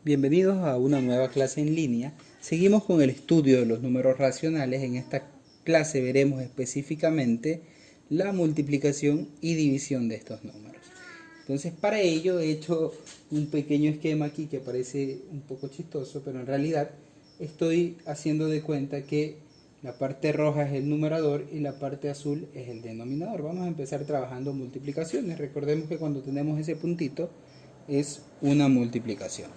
Bienvenidos a una nueva clase en línea. Seguimos con el estudio de los números racionales. En esta clase veremos específicamente la multiplicación y división de estos números. Entonces, para ello he hecho un pequeño esquema aquí que parece un poco chistoso, pero en realidad estoy haciendo de cuenta que la parte roja es el numerador y la parte azul es el denominador. Vamos a empezar trabajando multiplicaciones. Recordemos que cuando tenemos ese puntito es una multiplicación.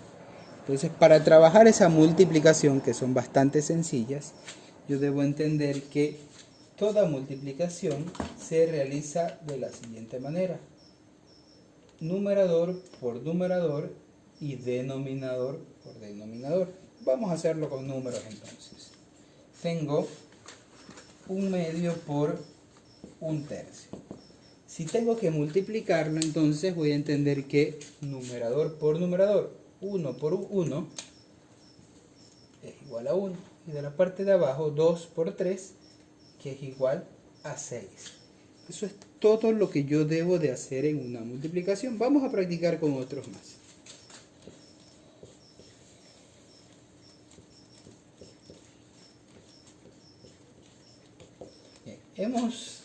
Entonces, para trabajar esa multiplicación, que son bastante sencillas, yo debo entender que toda multiplicación se realiza de la siguiente manera: numerador por numerador y denominador por denominador. Vamos a hacerlo con números entonces. Tengo 1/2 por 1/3. Si tengo que multiplicarlo, entonces voy a entender que numerador por numerador, 1 por 1 es igual a 1. Y de la parte de abajo, 2 por 3, que es igual a 6. Eso es todo lo que yo debo de hacer en una multiplicación. Vamos a practicar con otros más. Bien, hemos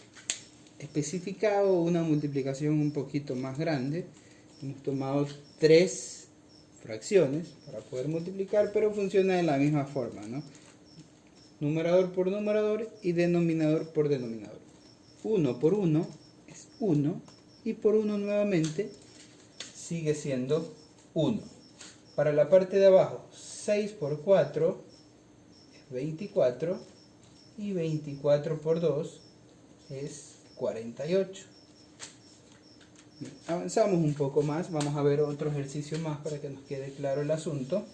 especificado una multiplicación un poquito más grande. Hemos tomado 3 fracciones para poder multiplicar, pero funciona de la misma forma, ¿no? Numerador por numerador y denominador por denominador. 1 por 1 es 1 y por 1 nuevamente sigue siendo 1. Para la parte de abajo, 6 por 4 es 24 y 24 por 2 es 48. Avanzamos un poco más, vamos a ver otro ejercicio más para que nos quede claro el asunto.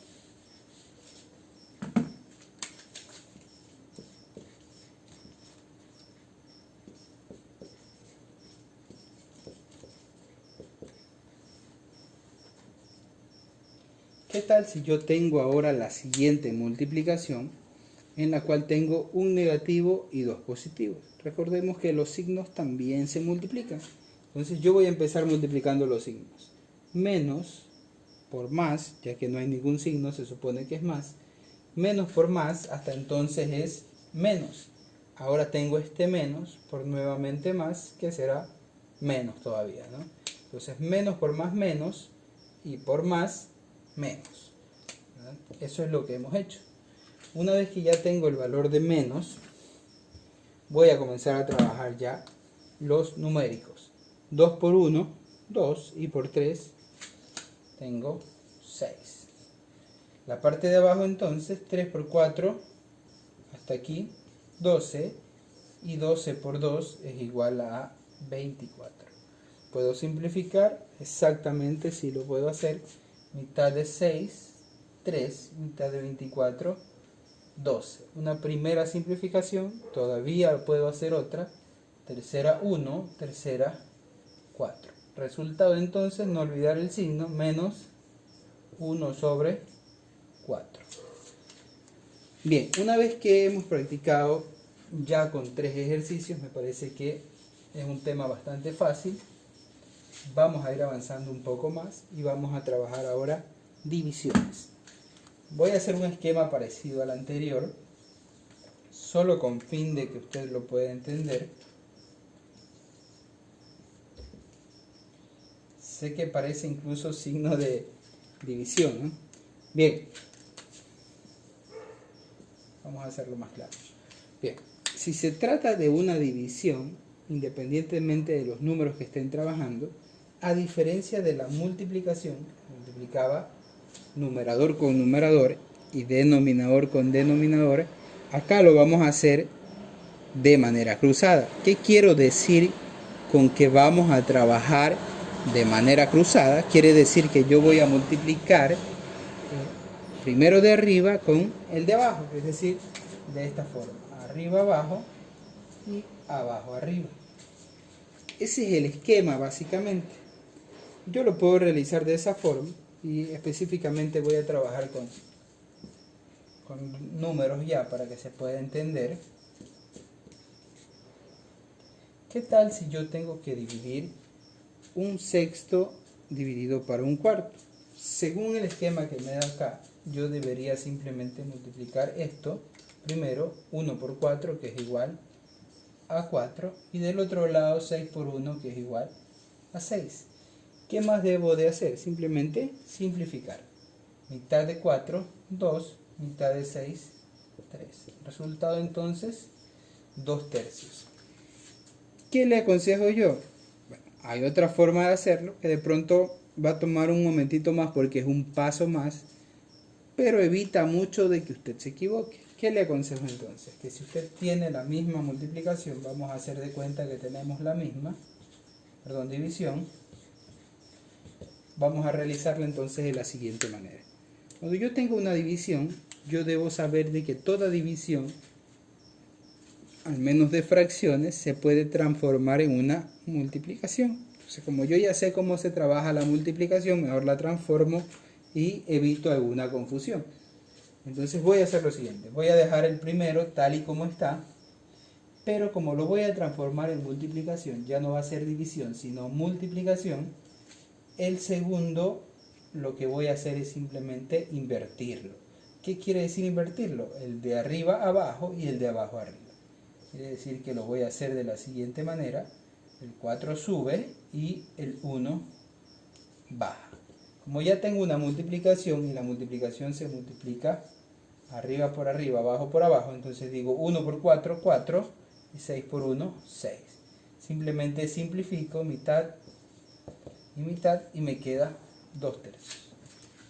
¿Qué tal si yo tengo ahora la siguiente multiplicación en la cual tengo un negativo y dos positivos? Recordemos que los signos también se multiplican. Entonces yo voy a empezar multiplicando los signos. Menos por más, ya que no hay ningún signo, se supone que es más. Menos por más, hasta entonces es menos. Ahora tengo este menos por nuevamente más, que será menos todavía, ¿no? Entonces menos por más menos y por más menos. ¿Verdad? Eso es lo que hemos hecho. Una vez que ya tengo el valor de menos, voy a comenzar a trabajar ya los numéricos. 2 por 1, 2, y por 3 tengo 6. La parte de abajo entonces, 3 por 4, hasta aquí, 12, y 12 por 2 es igual a 24. Puedo simplificar, exactamente si lo puedo hacer. Mitad de 6, 3, mitad de 24, 12. Una primera simplificación, todavía puedo hacer otra. Tercera 1, tercera 4. Resultado entonces, no olvidar el signo, menos 1 sobre 4. Bien, una vez que hemos practicado ya con 3 ejercicios, me parece que es un tema bastante fácil. Vamos a ir avanzando un poco más y vamos a trabajar ahora divisiones. Voy a hacer un esquema parecido al anterior, solo con fin de que usted lo pueda entender. Sé que parece incluso signo de división, ¿no? Bien, vamos a hacerlo más claro. Bien, si se trata de una división, independientemente de los números que estén trabajando, a diferencia de la multiplicación, multiplicaba numerador con numerador y denominador con denominador, acá lo vamos a hacer de manera cruzada. ¿Qué quiero decir con que vamos a trabajar de manera cruzada? Quiere decir que yo voy a multiplicar primero de arriba con el de abajo, es decir, de esta forma: arriba abajo y abajo arriba. Ese es el esquema básicamente. Yo lo puedo realizar de esa forma y específicamente voy a trabajar con números ya para que se pueda entender. ¿Qué tal si yo tengo que dividir un sexto dividido para un cuarto? según el esquema que me da acá, yo debería simplemente multiplicar esto. Primero 1 por 4, que es igual a 4. Y del otro lado 6 por 1, que es igual a 6. ¿Qué más debo de hacer? Simplemente simplificar. Mitad de 4, 2. Mitad de 6, 3. Resultado entonces, 2 tercios. ¿Qué le aconsejo yo? Bueno, hay otra forma de hacerlo, que de pronto va a tomar un momentito más porque es un paso más, pero evita mucho de que usted se equivoque. ¿Qué le aconsejo entonces? Que si usted tiene la misma multiplicación, vamos a hacer de cuenta que tenemos la misma, división, vamos a realizarla entonces de la siguiente manera. Cuando yo tengo una división, yo debo saber de que toda división, al menos de fracciones, se puede transformar en una multiplicación. Entonces, como yo ya sé cómo se trabaja la multiplicación, mejor la transformo y evito alguna confusión. Entonces voy a hacer lo siguiente. Voy a dejar el primero tal y como está, pero como lo voy a transformar en multiplicación, ya no va a ser división, sino multiplicación. El segundo, lo que voy a hacer es simplemente invertirlo. ¿Qué quiere decir invertirlo? El de arriba a abajo y el de abajo a arriba. Quiere decir que lo voy a hacer de la siguiente manera. El 4 sube y el 1 baja. Como ya tengo una multiplicación y la multiplicación se multiplica arriba por arriba, abajo por abajo, entonces digo 1 por 4, 4, y 6 por 1, 6. Simplemente simplifico mitad y mitad y me queda 2 tercios.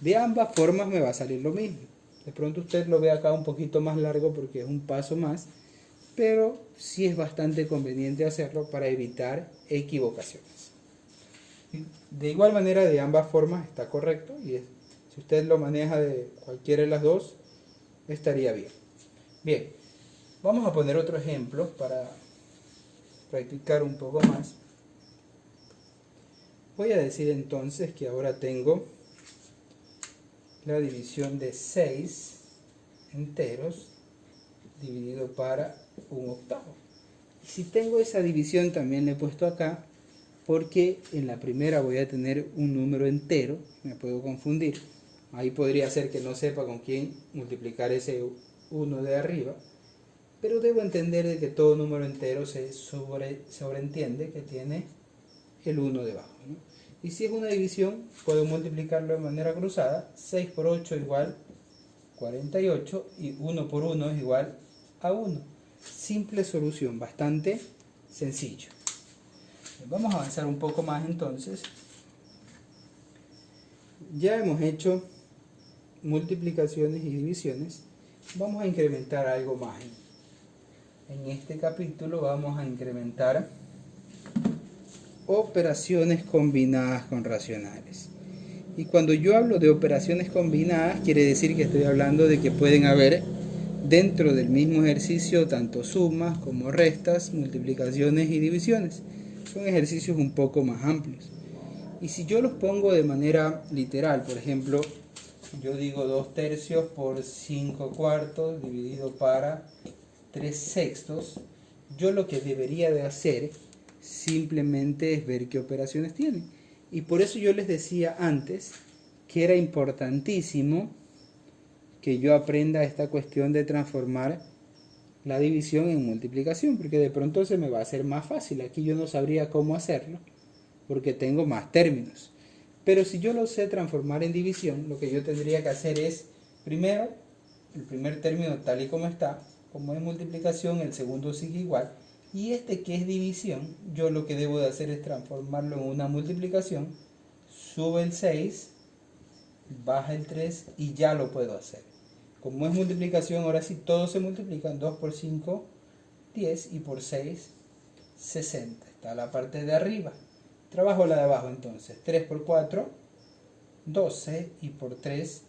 De ambas formas me va a salir lo mismo. De pronto usted lo ve acá un poquito más largo porque es un paso más, pero sí es bastante conveniente hacerlo para evitar equivocaciones. De igual manera, de ambas formas está correcto, y si usted lo maneja de cualquiera de las dos, estaría bien. Bien, vamos a poner otro ejemplo para practicar un poco más. Voy a decir entonces que ahora tengo la división de 6 enteros dividido para un octavo. Y si tengo esa división también le he puesto acá, porque en la primera voy a tener un número entero, me puedo confundir. Ahí podría ser que no sepa con quién multiplicar ese 1 de arriba, pero debo entender de que todo número entero se sobreentiende que tiene el 1 debajo, ¿no? Y si es una división, puedo multiplicarlo de manera cruzada. 6 por 8 igual 48 y 1 por 1 es igual a 1. Simple solución, bastante sencillo. Vamos a avanzar un poco más entonces. Ya hemos hecho multiplicaciones y divisiones. Vamos a incrementar algo más. En este capítulo vamos a incrementar operaciones combinadas con racionales. Y cuando yo hablo de operaciones combinadas, quiere decir que estoy hablando de que pueden haber dentro del mismo ejercicio tanto sumas como restas, multiplicaciones y divisiones. Son ejercicios un poco más amplios. Y si yo los pongo de manera literal, por ejemplo, yo digo 2 tercios por 5 cuartos dividido para 3 sextos, yo lo que debería de hacer simplemente es ver qué operaciones tienen. Y por eso yo les decía antes que era importantísimo que yo aprenda esta cuestión de transformar la división en multiplicación, porque de pronto se me va a hacer más fácil. Aquí yo no sabría cómo hacerlo porque tengo más términos. Pero si yo lo sé transformar en división, lo que yo tendría que hacer es, primero, el primer término tal y como está, como es multiplicación, el segundo sigue igual, y este que es división, yo lo que debo de hacer es transformarlo en una multiplicación, sube el 6, baja el 3 y ya lo puedo hacer. Como es multiplicación, ahora sí todos se multiplican. 2 por 5, 10, y por 6, 60. Está la parte de arriba. Trabajo la de abajo entonces. 3 por 4, 12, y por 3,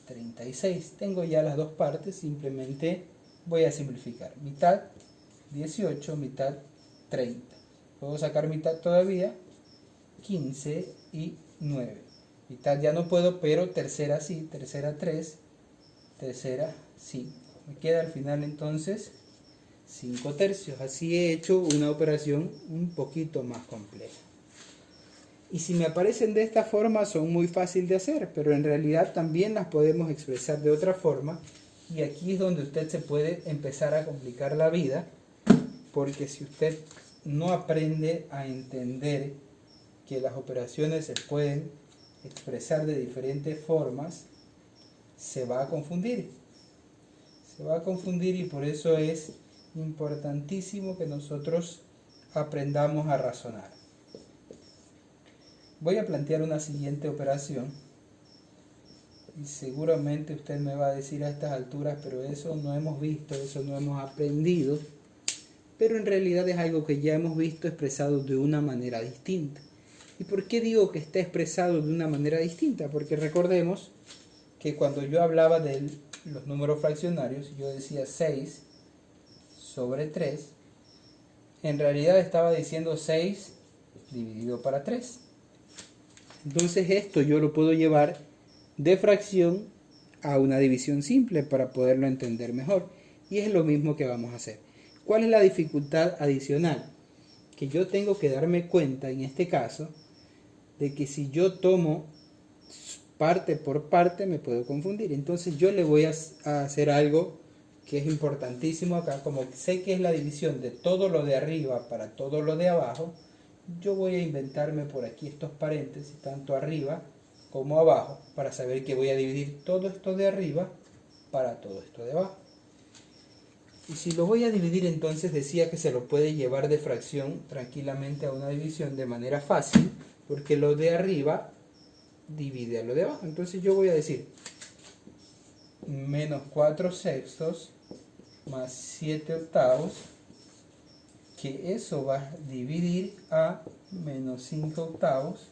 36. Tengo ya las dos partes, simplemente voy a simplificar. Mitad, 18, mitad, 30. Puedo sacar mitad todavía, 15 y 9. Mitad ya no puedo, pero tercera sí, tercera 3, tercera 5. Me queda al final entonces 5 tercios. Así he hecho una operación un poquito más compleja. Y si me aparecen de esta forma son muy fáciles de hacer, pero en realidad también las podemos expresar de otra forma. Y aquí es donde usted se puede empezar a complicar la vida, porque si usted no aprende a entender que las operaciones se pueden expresar de diferentes formas, se va a confundir. Se va a confundir y por eso es importantísimo que nosotros aprendamos a razonar. Voy a plantear una siguiente operación y seguramente usted me va a decir a estas alturas, pero eso no hemos visto, eso no hemos aprendido, pero en realidad es algo que ya hemos visto expresado de una manera distinta. ¿Y por qué digo que está expresado de una manera distinta? Porque recordemos que cuando yo hablaba de los números fraccionarios, yo decía 6 sobre 3, en realidad estaba diciendo 6 dividido para 3. Entonces esto yo lo puedo llevar de fracción a una división simple para poderlo entender mejor. Y es lo mismo que vamos a hacer. ¿Cuál es la dificultad adicional? Que yo tengo que darme cuenta en este caso de que si yo tomo parte por parte me puedo confundir. Entonces yo le voy a hacer algo que es importantísimo acá. Como sé que es la división de todo lo de arriba para todo lo de abajo, yo voy a inventarme por aquí estos paréntesis, tanto arriba como abajo, para saber que voy a dividir todo esto de arriba para todo esto de abajo. Y si lo voy a dividir, entonces decía que se lo puede llevar de fracción tranquilamente a una división de manera fácil, porque lo de arriba divide a lo de abajo. Entonces yo voy a decir menos 4 sextos más 7 octavos, que eso va a dividir a menos 5 octavos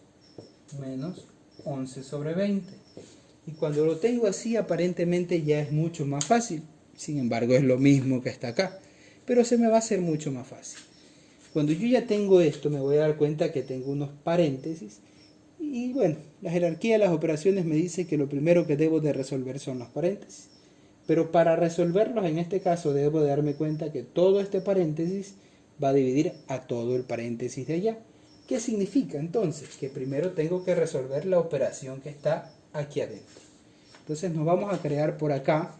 menos 11 sobre 20. Y cuando lo tengo así, aparentemente ya es mucho más fácil. Sin embargo, es lo mismo que está acá, pero se me va a hacer mucho más fácil. Cuando yo ya tengo esto, me voy a dar cuenta que tengo unos paréntesis. Y bueno, la jerarquía de las operaciones me dice que lo primero que debo de resolver son los paréntesis. Pero para resolverlos, en este caso, debo de darme cuenta que todo este paréntesis va a dividir a todo el paréntesis de allá. ¿Qué significa entonces? Que primero tengo que resolver la operación que está aquí adentro. Entonces nos vamos a crear por acá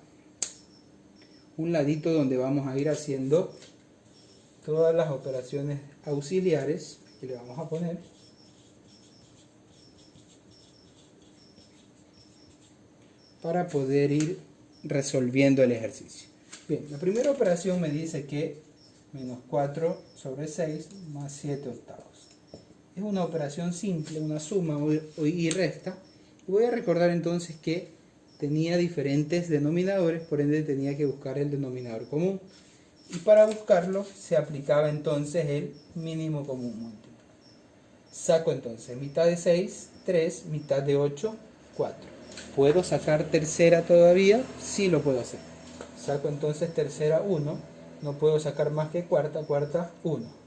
un ladito donde vamos a ir haciendo todas las operaciones auxiliares. Aquí le vamos a poner. Para poder ir resolviendo el ejercicio. Bien, la primera operación me dice que menos 4 sobre 6 más 7 octavos. Es una operación simple, una suma y resta. Y voy a recordar entonces que tenía diferentes denominadores, por ende tenía que buscar el denominador común. Y para buscarlo se aplicaba entonces el mínimo común múltiplo. Saco entonces mitad de 6, 3, mitad de 8, 4. ¿Puedo sacar tercera todavía? Sí lo puedo hacer. Saco entonces tercera 1, no puedo sacar más que cuarta, cuarta 1.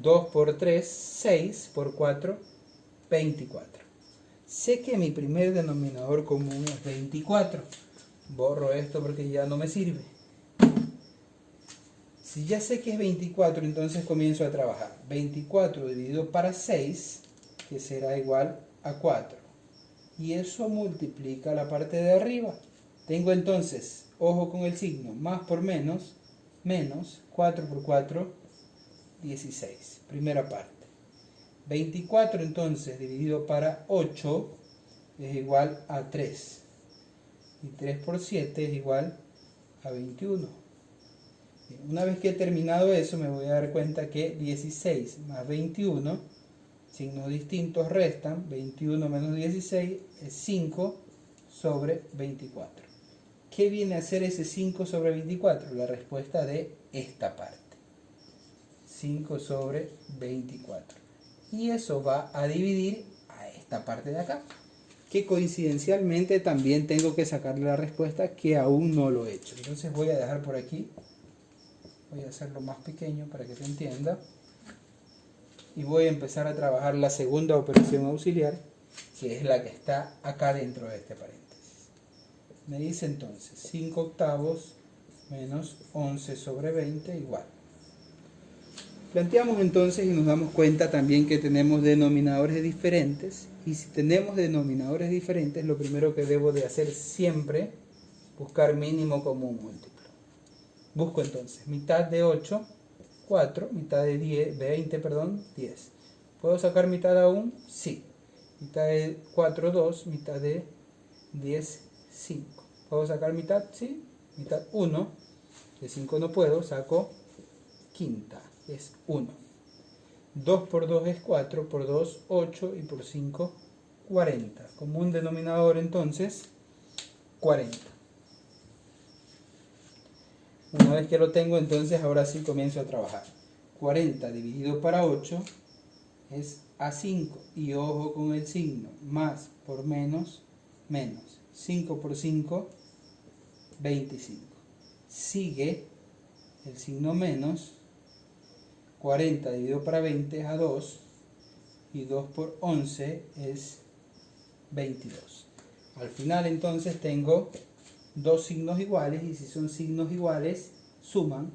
2 por 3, 6 por 4, 24. Sé que mi primer denominador común es 24. Borro esto porque ya no me sirve. Si ya sé que es 24, entonces comienzo a trabajar. 24 dividido para 6, que será igual a 4. Y eso multiplica la parte de arriba. Tengo entonces, ojo con el signo, más por menos, menos 4 por 4, 16. Primera parte. 24 entonces dividido para 8 es igual a 3. Y 3 por 7 es igual a 21. Una vez que he terminado eso, me voy a dar cuenta que 16 más 21, signos distintos restan. 21 menos 16 es 5 sobre 24. ¿Qué viene a ser ese 5 sobre 24? La respuesta de esta parte. 5 sobre 24. Y eso va a dividir a esta parte de acá, que coincidencialmente también tengo que sacarle la respuesta, que aún no lo he hecho. Entonces voy a dejar por aquí, voy a hacerlo más pequeño para que se entienda, y voy a empezar a trabajar la segunda operación auxiliar, que es la que está acá dentro de este paréntesis. Me dice entonces 5 octavos menos 11 sobre 20 igual. Planteamos entonces y nos damos cuenta también que tenemos denominadores diferentes, y si tenemos denominadores diferentes, lo primero que debo de hacer siempre, buscar mínimo común múltiplo. Busco entonces mitad de 8, 4, mitad de 10, 20, perdón, 10. ¿Puedo sacar mitad aún? Sí. Mitad de 4, 2, mitad de 10, 5. ¿Puedo sacar mitad? Sí. Mitad 1, de 5 no puedo, saco quinta, es 1. 2 por 2 es 4, por 2, 8 y por 5, 40. Común denominador entonces, 40. Una vez que lo tengo, entonces ahora sí comienzo a trabajar. 40 dividido para 8 es A5. Y ojo con el signo. Más por menos, menos. 5 por 5, 25. Sigue el signo menos. 40 dividido para 20 es A2. Y 2 por 11 es 22. Al final entonces tengo dos signos iguales, y si son signos iguales suman.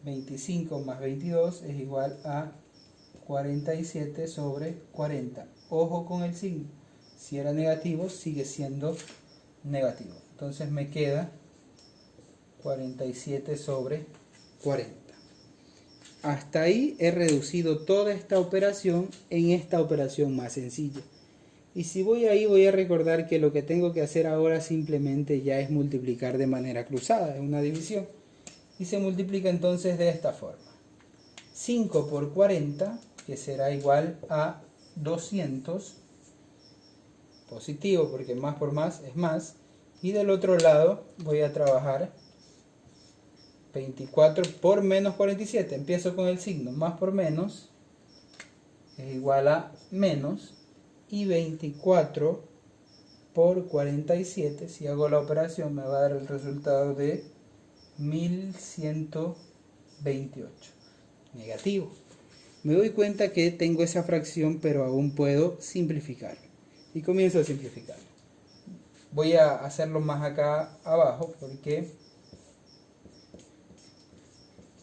25 más 22 es igual a 47 sobre 40. Ojo con el signo, si era negativo sigue siendo negativo, entonces me queda 47 sobre 40. Hasta ahí he reducido toda esta operación en esta operación más sencilla. Y si voy ahí, voy a recordar que lo que tengo que hacer ahora simplemente ya es multiplicar de manera cruzada, es una división. Y se multiplica entonces de esta forma. 5 por 40, que será igual a 200, positivo porque más por más es más. Y del otro lado voy a trabajar 24 por menos 47. Empiezo con el signo, más por menos es igual a menos. Y 24 por 47, si hago la operación me va a dar el resultado de 1128, negativo. Me doy cuenta que tengo esa fracción, pero aún puedo simplificar, y comienzo a simplificar. Voy a hacerlo más acá abajo porque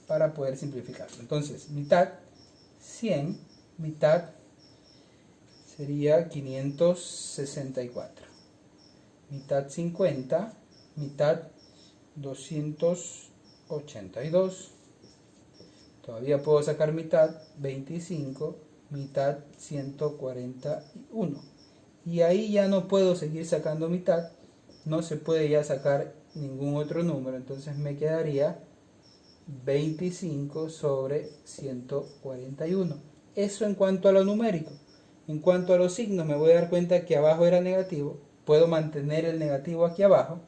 para poder simplificarlo. Entonces mitad 100, mitad sería 564, mitad 50, mitad 282, todavía puedo sacar mitad 25, mitad 141, y ahí ya no puedo seguir sacando mitad, no se puede ya sacar ningún otro número, entonces me quedaría 25 sobre 141. Eso en cuanto a lo numérico. En cuanto a los signos, me voy a dar cuenta que abajo era negativo. Puedo mantener el negativo aquí abajo,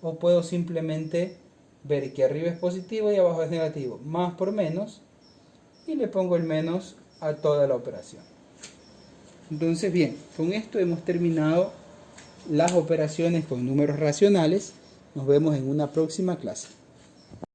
o puedo simplemente ver que arriba es positivo y abajo es negativo. Más por menos, y le pongo el menos a toda la operación. Entonces bien, con esto hemos terminado las operaciones con números racionales. Nos vemos en una próxima clase.